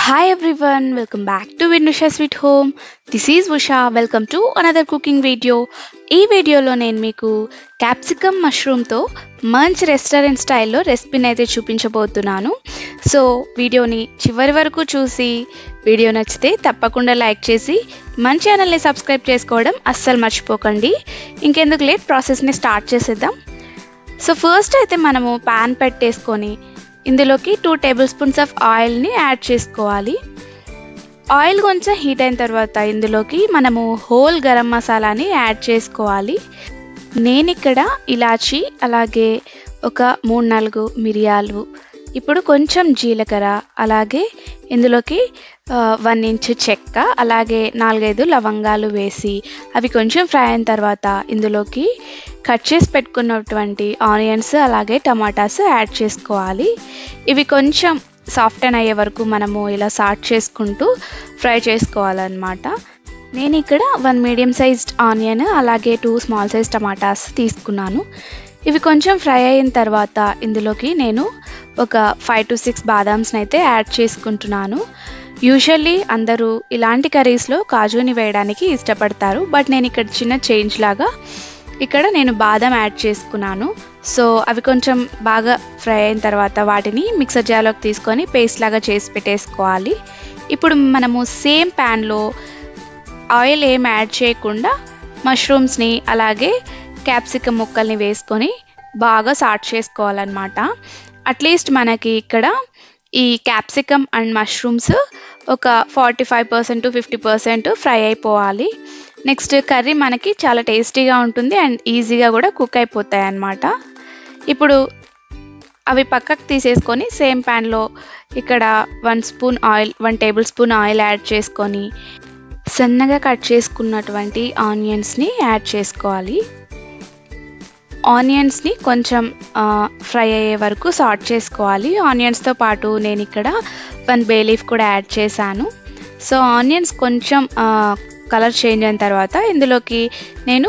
Hi everyone, welcome back to Vinusha Sweet Home. This is Usha. Welcome to another cooking video. ఈ వీడియోలో నేను మీకు capsicum మష్రూమ్తో మంచి restaurant స్టైల్లో రెసిపీని అయితే చూపించబోతున్నాను. సో వీడియోని చివరి వరకు చూసి వీడియో నచ్చితే తప్పకుండా లైక్ చేసి మన ఛానల్ని సబ్స్క్రైబ్ చేసుకోవడం అస్సలు మర్చిపోకండి. ఇంకెందుకు లేట్ ప్రాసెస్ని స్టార్ట్ చేసేద్దాం. సో ఫస్ట్ అయితే మనము ప్యాన్ పెట్టేసుకొని ఇందులోకి 2 టేబుల్ స్పూన్స్ ఆఫ్ ఆయిల్ని యాడ్ చేసుకోవాలి. ఆయిల్ కొంచెం హీట్ అయిన తర్వాత ఇందులోకి మనము హోల్ గరం మసాలాని యాడ్ చేసుకోవాలి. నేను ఇక్కడ ఇలాచి అలాగే ఒక 3-4 మిరియాలు, ఇప్పుడు కొంచెం జీలకర్ర, అలాగే ఇందులోకి 1 ఇంచు చెక్క, అలాగే 4-5 లవంగాలు వేసి అవి కొంచెం ఫ్రై అయిన తర్వాత ఇందులోకి కట్ చేసి పెట్టుకున్నటువంటి ఆనియన్స్ అలాగే టమాటాస్ యాడ్ చేసుకోవాలి. ఇవి కొంచెం సాఫ్టన్ అయ్యే వరకు మనము ఇలా సాట్ చేసుకుంటూ ఫ్రై చేసుకోవాలన్నమాట. నేను ఇక్కడ 1 మీడియం సైజ్డ్ ఆనియన్ అలాగే 2 స్మాల్ సైజ్ టమాటాస్ తీసుకున్నాను. ఇవి కొంచెం ఫ్రై అయిన తర్వాత ఇందులోకి నేను ఒక 5 to 6 బాదామ్స్ని అయితే యాడ్ చేసుకుంటున్నాను. యూజువల్లీ అందరూ ఇలాంటి కర్రీస్లో కాజుని వేయడానికి ఇష్టపడతారు, బట్ నేను ఇక్కడ చిన్న చేంజ్ లాగా ఇక్కడ నేను బాదం యాడ్ చేసుకున్నాను. సో అవి కొంచెం బాగా ఫ్రై అయిన తర్వాత వాటిని మిక్సర్ జార్లోకి తీసుకొని పేస్ట్ లాగా చేసి పెట్టేసుకోవాలి. ఇప్పుడు మనము సేమ్ ప్యాన్లో ఆయిల్ ఏం యాడ్ చేయకుండా మష్రూమ్స్ని అలాగే క్యాప్సికమ్ ముక్కల్ని వేసుకొని బాగా సాట్ చేసుకోవాలన్నమాట. అట్లీస్ట్ మనకి ఇక్కడ ఈ క్యాప్సికమ్ అండ్ మష్రూమ్స్ ఒక 45% to 50% ఫ్రై అయిపోవాలి. నెక్స్ట్ కర్రీ మనకి చాలా టేస్టీగా ఉంటుంది అండ్ ఈజీగా కూడా కుక్ అయిపోతాయి అన్నమాట. ఇప్పుడు అవి పక్కకు తీసేసుకొని సేమ్ ప్యాన్లో ఇక్కడ 1 టేబుల్ స్పూన్ ఆయిల్ యాడ్ చేసుకొని సన్నగా కట్ చేసుకున్నటువంటి ఆనియన్స్ని యాడ్ చేసుకోవాలి. ఆనియన్స్ని కొంచెం ఫ్రై అయ్యే వరకు సాట్ చేసుకోవాలి. ఆనియన్స్తో పాటు నేను ఇక్కడ 1 బే లీఫ్ కూడా యాడ్ చేశాను. సో ఆనియన్స్ కొంచెం కలర్ చేంజ్ అయిన తర్వాత ఇందులోకి నేను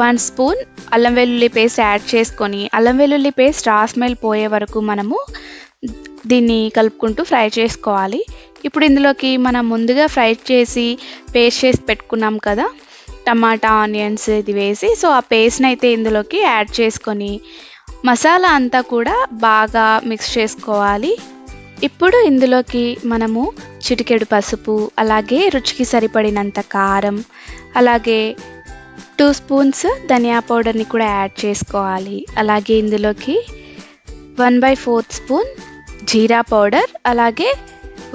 1 స్పూన్ అల్లం వెల్లుల్లి పేస్ట్ యాడ్ చేసుకొని అల్లం వెల్లుల్లి పేస్ట్ రా స్మెల్ పోయే వరకు మనము దీన్ని కలుపుకుంటూ ఫ్రై చేసుకోవాలి. ఇప్పుడు ఇందులోకి మనం ముందుగా ఫ్రై చేసి పేస్ట్ చేసి పెట్టుకున్నాం కదా టమాటా ఆనియన్స్, ఇది వేసి సో ఆ పేస్ట్ని అయితే ఇందులోకి యాడ్ చేసుకొని మసాలా అంతా కూడా బాగా మిక్స్ చేసుకోవాలి. ఇప్పుడు ఇందులోకి మనము చిటికెడు పసుపు, అలాగే రుచికి సరిపడినంత కారం, అలాగే 2 స్పూన్స్ ధనియా పౌడర్ని కూడా యాడ్ చేసుకోవాలి. అలాగే ఇందులోకి 1/4 స్పూన్ జీరా పౌడర్, అలాగే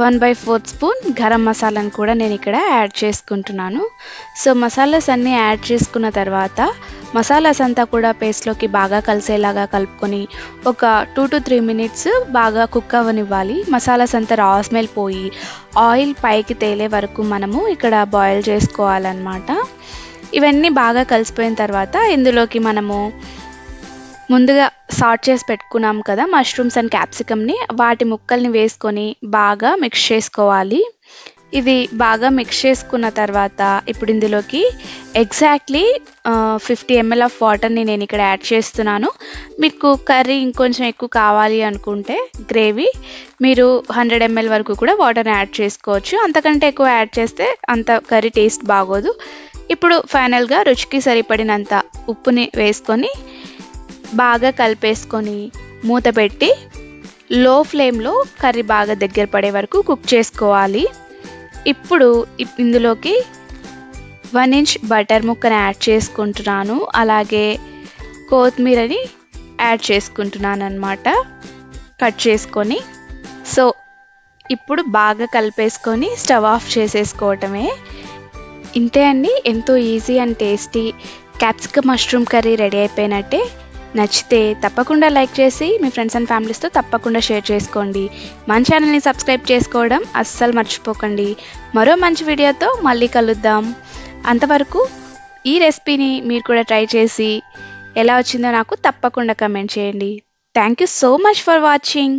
1/4 స్పూన్ గరం మసాలాను కూడా నేను ఇక్కడ యాడ్ చేసుకుంటున్నాను. సో మసాలాస్ అన్నీ యాడ్ చేసుకున్న తర్వాత మసాలాస్ అంతా కూడా పేస్ట్లోకి బాగా కలిసేలాగా కలుపుకొని ఒక 2 to 3 మినిట్స్ బాగా కుక్ అవ్వనివ్వాలి. మసాలాస్ అంతా రా స్మెల్ పోయి ఆయిల్ పైకి తేలే వరకు మనము ఇక్కడ బాయిల్ చేసుకోవాలన్నమాట. ఇవన్నీ బాగా కలిసిపోయిన తర్వాత ఇందులోకి మనము ముందుగా సాట్ చేసి పెట్టుకున్నాం కదా మష్రూమ్స్ అండ్ క్యాప్సికమ్ని, వాటి ముక్కల్ని వేసుకొని బాగా మిక్స్ చేసుకోవాలి. ఇది బాగా మిక్స్ చేసుకున్న తర్వాత ఇప్పుడు ఇందులోకి ఎగ్జాక్ట్లీ 50 ml ఆఫ్ వాటర్ని నేను ఇక్కడ యాడ్ చేస్తున్నాను. మీకు కర్రీ ఇంకొంచెం ఎక్కువ కావాలి అనుకుంటే గ్రేవీ మీరు 100 ml వరకు కూడా వాటర్ని యాడ్ చేసుకోవచ్చు. అంతకంటే ఎక్కువ యాడ్ చేస్తే అంత కర్రీ టేస్ట్ బాగోదు. ఇప్పుడు ఫైనల్గా రుచికి సరిపడినంత ఉప్పుని వేసుకొని బాగా కలిపేసుకొని మూత పెట్టి లో ఫ్లేమ్లో కర్రీ బాగా దగ్గర పడే వరకు కుక్ చేసుకోవాలి. ఇప్పుడు ఇందులోకి 1 ఇంచ్ బటర్ ముక్కని యాడ్ చేసుకుంటున్నాను, అలాగే కొత్తిమీరని యాడ్ చేసుకుంటున్నాను అన్నమాట కట్ చేసుకొని. సో ఇప్పుడు బాగా కలిపేసుకొని స్టవ్ ఆఫ్ చేసేసుకోవటమే. ఇంతే అండి, ఎంతో easy and tasty capsicum mushroom curry ready అయిపోయినట్టే. నచ్చితే తప్పకుండా లైక్ చేసి మీ ఫ్రెండ్స్ అండ్ ఫ్యామిలీస్తో తప్పకుండా షేర్ చేసుకోండి. మన ఛానల్ని సబ్స్క్రైబ్ చేసుకోవడం అస్సలు మర్చిపోకండి. మరో మంచి వీడియోతో మళ్ళీ కలుద్దాం. అంతవరకు ఈ రెసిపీని మీరు కూడా ట్రై చేసి ఎలా వచ్చిందో నాకు తప్పకుండా కమెంట్ చేయండి. Thank you so much for watching.